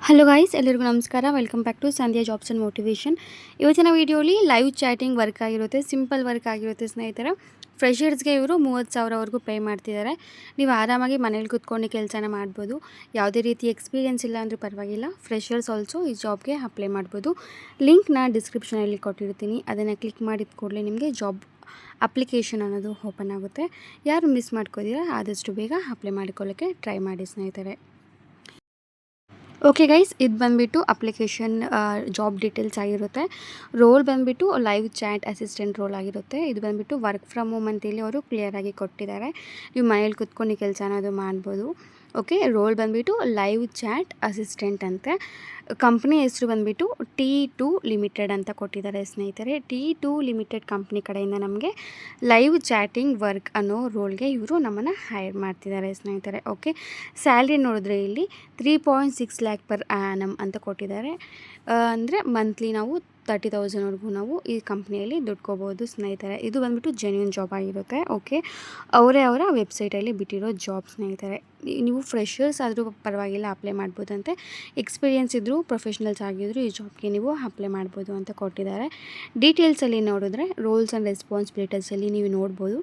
Hello guys, ಎಲ್ಲರಿಗೂ ನಮಸ್ಕಾರ. Welcome back to Sandhya jobs and motivation. ಇವತ್ತಿನ ವೀಡಿಯೋಲಿ ಲೈವ್ ಚಾಟಿಂಗ್ ವರ್ಕ್ ಆಗಿರುತ್ತೆ, ಸಿಂಪಲ್ ವರ್ಕ್ ಆಗಿರುತ್ತೆ ಸ್ನೇಹಿತರೆ. ಫ್ರೆಷರ್ಸ್ಗೆ ಇವರು 30,000ವರೆಗೂ ಪೇ ಮಾಡ್ತಿದ್ದಾರೆ. ನೀವು ಆರಾಮಾಗಿ ಮನೇಲಿ ಕೂತ್ಕೊಂಡು ಕೆಲಸನ ಮಾಡ್ಬೋದು. ಯಾವುದೇ ರೀತಿ ಎಕ್ಸ್ಪೀರಿಯೆನ್ಸ್ ಇಲ್ಲ ಅಂದರೂ ಪರವಾಗಿಲ್ಲ, ಫ್ರೆಷರ್ಸ್ ಆಲ್ಸೋ ಈ ಜಾಬ್ಗೆ ಅಪ್ಲೈ ಮಾಡ್ಬೋದು. ಲಿಂಕ್ನ ಡಿಸ್ಕ್ರಿಪ್ಷನಲ್ಲಿ ಕೊಟ್ಟಿರ್ತೀನಿ. ಅದನ್ನು ಕ್ಲಿಕ್ ಮಾಡಿದ ಕೂಡಲೇ ನಿಮಗೆ ಜಾಬ್ ಅಪ್ಲಿಕೇಶನ್ ಅನ್ನೋದು ಓಪನ್ ಆಗುತ್ತೆ. ಯಾರು ಮಿಸ್ ಮಾಡ್ಕೋತೀರಾ ಆದಷ್ಟು ಬೇಗ ಅಪ್ಲೈ ಮಾಡ್ಕೊಳ್ಳೋಕ್ಕೆ ಟ್ರೈ ಮಾಡಿ ಸ್ನೇಹಿತರೆ. ಓಕೆ ಗೈಸ್, ಇದು ಬಂದುಬಿಟ್ಟು ಅಪ್ಲಿಕೇಶನ್ ಜಾಬ್ ಡೀಟೇಲ್ಸ್ ಆಗಿರುತ್ತೆ. ರೋಲ್ ಬಂದುಬಿಟ್ಟು ಲೈವ್ ಚಾಟ್ ಅಸಿಸ್ಟೆಂಟ್ ರೋಲ್ ಆಗಿರುತ್ತೆ. ಇದು ಬಂದುಬಿಟ್ಟು ವರ್ಕ್ ಫ್ರಮ್ ಹೋಮ್ ಅಂತೇಳಿ ಅವರು ಕ್ಲಿಯರಾಗಿ ಕೊಟ್ಟಿದ್ದಾರೆ. ನೀವು ಮನೇಲಿ ಕುತ್ಕೊಂಡು ಕೆಲಸ ಅನ್ನೋದು ಮಾಡ್ಬೋದು. ಓಕೆ, ರೋಲ್ ಬಂದುಬಿಟ್ಟು ಲೈವ್ ಚಾಟ್ ಅಸಿಸ್ಟೆಂಟ್ ಅಂತೆ. ಕಂಪ್ನಿ ಹೆಸರು ಬಂದುಬಿಟ್ಟು T2 ಲಿಮಿಟೆಡ್ ಅಂತ ಕೊಟ್ಟಿದ್ದಾರೆ ಸ್ನೇಹಿತರೆ. T2 ಲಿಮಿಟೆಡ್ ಕಂಪ್ನಿ ಕಡೆಯಿಂದ ನಮಗೆ ಲೈವ್ ಚಾಟಿಂಗ್ ವರ್ಕ್ ಅನ್ನೋ ರೋಲ್ಗೆ ಇವರು ನಮ್ಮನ್ನು ಹೈರ್ ಮಾಡ್ತಿದ್ದಾರೆ ಸ್ನೇಹಿತರೆ. ಓಕೆ, ಸ್ಯಾಲ್ರಿ ನೋಡಿದ್ರೆ ಇಲ್ಲಿ 3.6 ಲ್ಯಾಕ್ ಪರ್ ಆ್ಯನಮ್ ಅಂತ ಕೊಟ್ಟಿದ್ದಾರೆ. ಅಂದರೆ ಮಂತ್ಲಿ ನಾವು 30,000ವರೆಗೂ ನಾವು ಈ ಕಂಪ್ನಿಯಲ್ಲಿ ದುಡ್ಕೋಬೋದು ಸ್ನೇಹಿತರೆ. ಇದು ಬಂದುಬಿಟ್ಟು ಜೆನ್ಯೂನ್ ಜಾಬ್ ಆಗಿರುತ್ತೆ. ಓಕೆ, ಅವರ ವೆಬ್ಸೈಟಲ್ಲಿ ಬಿಟ್ಟಿರೋ ಜಾಬ್ ಸ್ನೇಹಿತರೆ. ನೀವು ಫ್ರೆಷರ್ಸ್ ಆದರೂ ಪರವಾಗಿಲ್ಲ, ಅಪ್ಲೈ ಮಾಡ್ಬೋದಂತೆ. ಎಕ್ಸ್ಪೀರಿಯೆನ್ಸ್ ಇದ್ದರೂ ಪ್ರೊಫೆಷ್ನಲ್ಸ್ ಆಗಿದ್ದರೂ ಈ ಜಾಬ್ಗೆ ನೀವು ಅಪ್ಲೈ ಮಾಡ್ಬೋದು ಅಂತ ಕೊಟ್ಟಿದ್ದಾರೆ. ಡೀಟೇಲ್ಸಲ್ಲಿ ನೋಡಿದ್ರೆ ರೋಲ್ಸ್ ಆ್ಯಂಡ್ ರೆಸ್ಪಾನ್ಸಿಬಿಲಿಟೀಸಲ್ಲಿ ನೀವು ನೋಡ್ಬೋದು.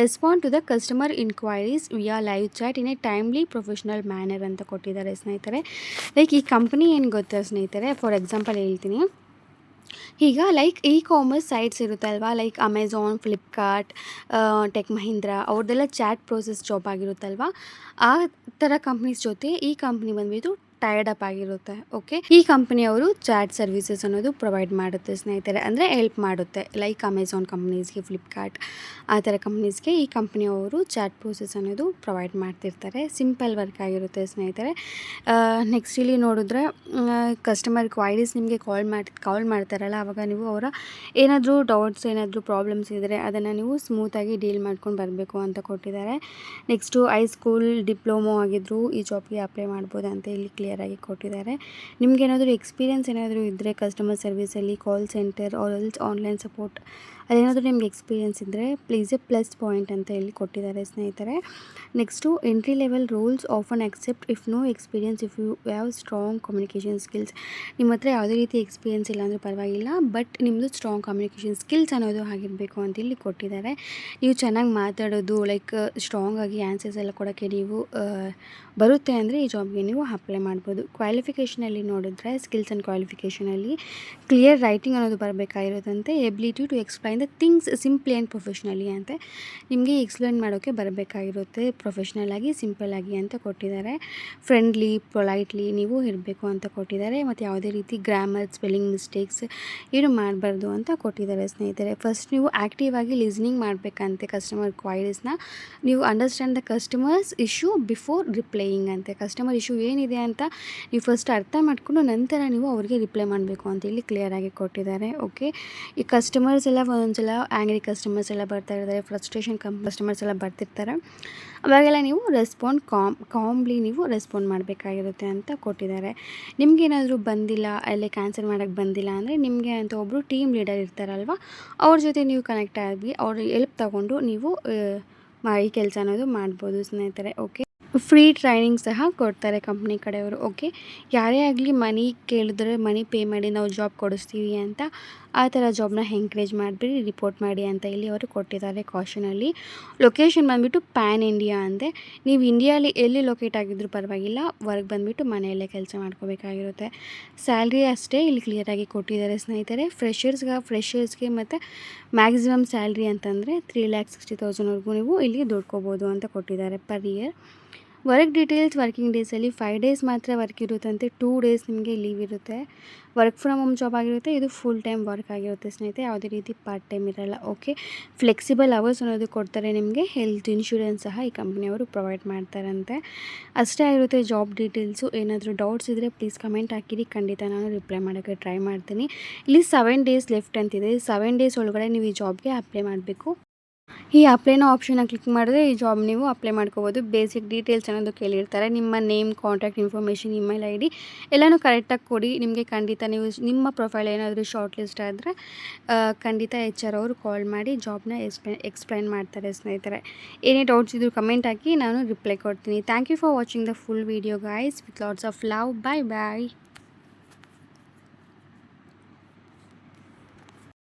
Respond to the customer inquiries via live chat in a timely professional manner ಅಂತ ಕೊಟ್ಟಿದ್ದಾರೆ ಸ್ನೇಹಿತರೆ. ಲೈಕ್ ಈ ಕಂಪ್ನಿ ಏನು ಗೊತ್ತಾ ಸ್ನೇಹಿತರೆ, ಫಾರ್ ಎಕ್ಸಾಂಪಲ್ ಹೇಳ್ತೀನಿ. ಈಗ ಲೈಕ್ ಕಾಮರ್ಸ್ ಸೈಟ್ಸ್ ಇರುತ್ತೆ ಅಲ್ವಾ, like Amazon, Flipkart, Tech Mahindra, ಅವ್ರದ್ದೆಲ್ಲ ಚಾಟ್ ಪ್ರೋಸೆಸ್ ಜಾಬ್ ಆಗಿರುತ್ತಲ್ವ. ಆ ಥರ ಕಂಪ್ನೀಸ್ ಜೊತೆ ಈ ಕಂಪ್ನಿ ಬಂದುಬಿಟ್ಟು ಟೈರ್ಡ್ ಅಪ್ ಆಗಿರುತ್ತೆ. ಓಕೆ, ಈ ಕಂಪ್ನಿಯವರು ಚಾಟ್ ಸರ್ವಿಸಸ್ ಅನ್ನೋದು ಪ್ರೊವೈಡ್ ಮಾಡುತ್ತೆ ಸ್ನೇಹಿತರೆ. ಅಂದರೆ ಹೆಲ್ಪ್ ಮಾಡುತ್ತೆ. ಲೈಕ್ ಅಮೆಝಾನ್ ಕಂಪ್ನೀಸ್ಗೆ, ಫ್ಲಿಪ್ಕಾರ್ಟ್ ಆ ಥರ ಕಂಪ್ನೀಸ್ಗೆ ಈ ಕಂಪ್ನಿಯವರು ಚಾಟ್ ಪ್ರೋಸೆಸ್ ಅನ್ನೋದು ಪ್ರೊವೈಡ್ ಮಾಡ್ತಿರ್ತಾರೆ. ಸಿಂಪಲ್ ವರ್ಕ್ ಆಗಿರುತ್ತೆ ಸ್ನೇಹಿತರೆ. ನೆಕ್ಸ್ಟ್ ಇಲ್ಲಿ ನೋಡಿದ್ರೆ ಕಸ್ಟಮರ್ ಕ್ವೈರೀಸ್ ನಿಮಗೆ ಕಾಲ್ ಮಾಡ್ತಾರಲ್ಲ, ಆವಾಗ ನೀವು ಅವರ ಏನಾದರೂ ಡೌಟ್ಸ್, ಏನಾದರೂ ಪ್ರಾಬ್ಲಮ್ಸ್ ಇದ್ದರೆ ಅದನ್ನು ನೀವು ಸ್ಮೂತಾಗಿ ಡೀಲ್ ಮಾಡ್ಕೊಂಡು ಬರಬೇಕು ಅಂತ ಕೊಟ್ಟಿದ್ದಾರೆ. ನೆಕ್ಸ್ಟು ಹೈಸ್ಕೂಲ್ ಡಿಪ್ಲೊಮೊ ಆಗಿದ್ದರೂ ಈ ಜಾಬ್ಗೆ ಅಪ್ಲೈ ಮಾಡ್ಬೋದು ಅಂತ ಇಲ್ಲಿ ಕ್ಲಿಯರಾಗಿ ಕೊಟ್ಟಿದ್ದಾರೆ. ನಿಮಗೇನಾದರೂ ಎಕ್ಸ್ಪೀರಿಯೆನ್ಸ್ ಏನಾದರೂ ಇದ್ದರೆ ಕಸ್ಟಮರ್ ಸರ್ವಿಸಲ್ಲಿ, call centre or else online support, ಅದೇನಾದರೂ ನಿಮಗೆ ಎಕ್ಸ್ಪೀರಿಯೆನ್ಸ್ ಇದ್ದರೆ ಪ್ಲೀಸ್ ಎ ಪ್ಲಸ್ ಪಾಯಿಂಟ್ ಅಂತ ಇಲ್ಲಿ ಕೊಟ್ಟಿದ್ದಾರೆ ಸ್ನೇಹಿತರೆ. Next entry level roles often accept if no experience if you have strong communication skills. ನಿಮ್ಮ ಹತ್ರ ಯಾವುದೇ ರೀತಿ ಎಕ್ಸ್ಪೀರಿಯೆನ್ಸ್ ಇಲ್ಲ ಅಂದರೂ ಪರವಾಗಿಲ್ಲ, ಬಟ್ ನಿಮ್ಮದು ಸ್ಟ್ರಾಂಗ್ ಕಮ್ಯುನಿಕೇಷನ್ ಸ್ಕಿಲ್ಸ್ ಅನ್ನೋದು ಆಗಿರಬೇಕು ಅಂತ ಇಲ್ಲಿ ಕೊಟ್ಟಿದ್ದಾರೆ. ನೀವು ಚೆನ್ನಾಗಿ ಮಾತಾಡೋದು, ಲೈಕ್ ಸ್ಟ್ರಾಂಗ್ ಆಗಿ ಆನ್ಸರ್ಸ್ ಎಲ್ಲ ಕೊಡೋಕ್ಕೆ ನೀವು ಬರುತ್ತೆ ಅಂದರೆ ಈ ಜಾಬ್ಗೆ ನೀವು ಅಪ್ಲೈ ಮಾಡ್ಬೋದು. ಕ್ವಾಲಿಫಿಕೇಷನಲ್ಲಿ ನೋಡಿದ್ರೆ ಸ್ಕಿಲ್ಸ್ ಆ್ಯಂಡ್ ಕ್ವಾಲಿಫಿಕೇಷನಲ್ಲಿ ಕ್ಲಿಯರ್ ರೈಟಿಂಗ್ ಅನ್ನೋದು ಬರಬೇಕಾಗಿರೋದಂತೆ. Ability to explain the things simply and professionally ಅಂತೆ. ನಿಮಗೆ ಎಕ್ಸ್ಪ್ಲೈನ್ ಮಾಡೋಕ್ಕೆ ಬರಬೇಕಾಗಿರುತ್ತೆ ಪ್ರೊಫೆಷ್ನಲಾಗಿ, ಸಿಂಪಲ್ಲಾಗಿ ಅಂತ ಕೊಟ್ಟಿದ್ದಾರೆ. ಫ್ರೆಂಡ್ಲಿ, ಪೊಲೈಟ್ಲಿ ನೀವು ಇರಬೇಕು ಅಂತ ಕೊಟ್ಟಿದ್ದಾರೆ. ಮತ್ತು ಯಾವುದೇ ರೀತಿ ಗ್ರಾಮರ್, ಸ್ಪೆಲ್ಲಿಂಗ್ ಮಿಸ್ಟೇಕ್ಸ್ ಏನು ಮಾಡಬಾರ್ದು ಅಂತ ಕೊಟ್ಟಿದ್ದಾರೆ ಸ್ನೇಹಿತರೆ. ಫಸ್ಟ್ ನೀವು ಆ್ಯಕ್ಟಿವ್ ಆಗಿ ಲಿಸ್ನಿಂಗ್ ಮಾಡಬೇಕಂತೆ ಕಸ್ಟಮರ್ ಕ್ವೈರೀಸ್ನ. ನೀವು understand the customers issue before replying ಅಂತೆ. ಕಸ್ಟಮರ್ ಇಶ್ಯೂ ಏನಿದೆ ಅಂತ ನೀವು ಫಸ್ಟ್ ಅರ್ಥ ಮಾಡಿಕೊಂಡು ನಂತರ ನೀವು ಅವ್ರಿಗೆ ರಿಪ್ಲೈ ಮಾಡಬೇಕು ಅಂತ ಇಲ್ಲಿ ಕ್ಲಿಯರಾಗಿ ಕೊಟ್ಟಿದ್ದಾರೆ. ಓಕೆ, ಈ ಕಸ್ಟಮರ್ಸ್ ಎಲ್ಲ ಒಂದೊಂದ್ಸಲ ಆ್ಯಂಗ್ರಿ ಕಸ್ಟಮರ್ಸ್ ಎಲ್ಲ ಬರ್ತಾ ಇರ್ತಾರೆ, ಫ್ರಸ್ಟ್ರೇಷನ್ ಕಸ್ಟಮರ್ಸ್ ಎಲ್ಲ ಬರ್ತಿರ್ತಾರೆ. ಅವಾಗೆಲ್ಲ ನೀವು ಕಾಮ್ಲಿ ನೀವು ರೆಸ್ಪಾಂಡ್ ಮಾಡಬೇಕಾಗಿರುತ್ತೆ ಅಂತ ಕೊಟ್ಟಿದ್ದಾರೆ. ನಿಮಗೇನಾದರೂ ಬಂದಿಲ್ಲ, ಅಲ್ಲೇ ಕ್ಯಾನ್ಸಲ್ ಮಾಡೋಕ್ಕೆ ಬಂದಿಲ್ಲ ಅಂದರೆ ನಿಮಗೆ ಅಂತ ಒಬ್ಬರು ಟೀಮ್ ಲೀಡರ್ ಇರ್ತಾರಲ್ವ, ಅವ್ರ ಜೊತೆ ನೀವು ಕನೆಕ್ಟ್ ಆಗಿ ಅವ್ರ ಹೆಲ್ಪ್ ತಗೊಂಡು ನೀವು ಈ ಕೆಲಸ ಅನ್ನೋದು ಮಾಡ್ಬೋದು ಸ್ನೇಹಿತರೆ. ಓಕೆ, ಫ್ರೀ ಟ್ರೈನಿಂಗ್ ಸಹ ಕೊಡ್ತಾರೆ ಕಂಪ್ನಿ ಕಡೆಯವರು. ಓಕೆ, ಯಾರೇ ಆಗಲಿ ಮನಿ ಕೇಳಿದ್ರೆ ಮನಿ ಪೇ ಮಾಡಿ ನಾವು ಜಾಬ್ ಕೊಡಿಸ್ತೀವಿ ಅಂತ ಆ ಥರ ಜಾಬ್ನ ಎಂಕರೇಜ್ ಮಾಡಿಬಿಡಿ, ರಿಪೋರ್ಟ್ ಮಾಡಿ ಅಂತ ಇಲ್ಲಿ ಅವರು ಕೊಟ್ಟಿದ್ದಾರೆ ಕಾಷನಲ್ಲಿ. ಲೊಕೇಶನ್ ಬಂದುಬಿಟ್ಟು ಪ್ಯಾನ್ ಇಂಡಿಯಾ ಅಂತೆ. ನೀವು ಇಂಡಿಯಾಲಿ ಎಲ್ಲಿ ಲೊಕೇಟ್ ಆಗಿದ್ರೂ ಪರವಾಗಿಲ್ಲ, ವರ್ಕ್ ಬಂದುಬಿಟ್ಟು ಮನೆಯಲ್ಲೇ ಕೆಲಸ ಮಾಡ್ಕೋಬೇಕಾಗಿರುತ್ತೆ. ಸ್ಯಾಲ್ರಿ ಅಷ್ಟೇ ಇಲ್ಲಿ ಕ್ಲಿಯರಾಗಿ ಕೊಟ್ಟಿದ್ದಾರೆ ಸ್ನೇಹಿತರೆ. ಫ್ರೆಷರ್ಸ್ಗೆ ಮತ್ತು ಮ್ಯಾಕ್ಸಿಮಮ್ ಸ್ಯಾಲ್ರಿ ಅಂತಂದರೆ 3,60,000ವರೆಗೂ ನೀವು ಇಲ್ಲಿ ದುಡ್ಕೋಬೋದು ಅಂತ ಕೊಟ್ಟಿದ್ದಾರೆ per year. Work details, working ಡೇಸಲ್ಲಿ 5 ಡೇಸ್ ಮಾತ್ರ ವರ್ಕ್ ಇರುತ್ತಂತೆ, 2 ಡೇಸ್ ನಿಮಗೆ ಲೀವ್ ಇರುತ್ತೆ. ವರ್ಕ್ ಫ್ರಮ್ ಹೋಮ್ ಜಾಬ್ ಆಗಿರುತ್ತೆ. ಇದು ಫುಲ್ ಟೈಮ್ ವರ್ಕ್ ಆಗಿರುತ್ತೆ ಸ್ನೇಹಿತರೆ, ಯಾವುದೇ ರೀತಿ ಪಾರ್ಟ್ ಟೈಮ್ ಇರಲ್ಲ. ಓಕೆ, ಫ್ಲೆಕ್ಸಿಬಲ್ ಅವರ್ಸ್ ಅನ್ನೋದು ಕೊಡ್ತಾರೆ. ನಿಮಗೆ ಹೆಲ್ತ್ ಇನ್ಶೂರೆನ್ಸ್ ಸಹ ಈ ಕಂಪ್ನಿಯವರು ಪ್ರೊವೈಡ್ ಮಾಡ್ತಾರಂತೆ. ಅಷ್ಟೇ ಆಗಿರುತ್ತೆ ಜಾಬ್ ಡೀಟೇಲ್ಸು. ಏನಾದರೂ ಡೌಟ್ಸ್ ಇದ್ದರೆ ಪ್ಲೀಸ್ ಕಮೆಂಟ್ ಹಾಕಿರಿ, ಖಂಡಿತ ನಾನು ರಿಪ್ಲೈ ಮಾಡೋಕ್ಕೆ ಟ್ರೈ ಮಾಡ್ತೀನಿ. ಇಲ್ಲಿ 7 ಡೇಸ್ ಲೆಫ್ಟ್ ಅಂತಿದೆ. 7 ಡೇಸ್ ಒಳಗಡೆ ನೀವು ಈ ಜಾಬ್ಗೆ ಅಪ್ಲೈ ಮಾಡಬೇಕು. ಈ ಅಪ್ಲೈ ನೌ ಆಪ್ಷನ್ನ ಕ್ಲಿಕ್ ಮಾಡಿದ್ರೆ ಈ ಜಾಬ್ ನೀವು ಅಪ್ಲೈ ಮಾಡ್ಕೋಬೋದು. ಬೇಸಿಕ್ ಡೀಟೇಲ್ಸ್ ಅನ್ನೋದು ಕೇಳಿರ್ತಾರೆ. ನಿಮ್ಮ name, contact information, email ID ಎಲ್ಲನೂ ಕರೆಕ್ಟಾಗಿ ಕೊಡಿ. ನಿಮಗೆ ಖಂಡಿತ ನೀವು ನಿಮ್ಮ ಪ್ರೊಫೈಲ್ ಏನಾದರೂ ಶಾರ್ಟ್ ಲಿಸ್ಟ್ ಆದರೆ ಖಂಡಿತ HR ಅವರು ಕಾಲ್ ಮಾಡಿ ಜಾಬ್ನ ಎಕ್ಸ್ಪ್ಲೈನ್ ಮಾಡ್ತಾರೆ ಸ್ನೇಹಿತರೆ. ಏನೇ ಡೌಟ್ಸ್ ಇದ್ದರೂ ಕಮೆಂಟ್ ಹಾಕಿ, ನಾನು ರಿಪ್ಲೈ ಕೊಡ್ತೀನಿ. Thank you for watching the full video guys with lots of love. Bye bye.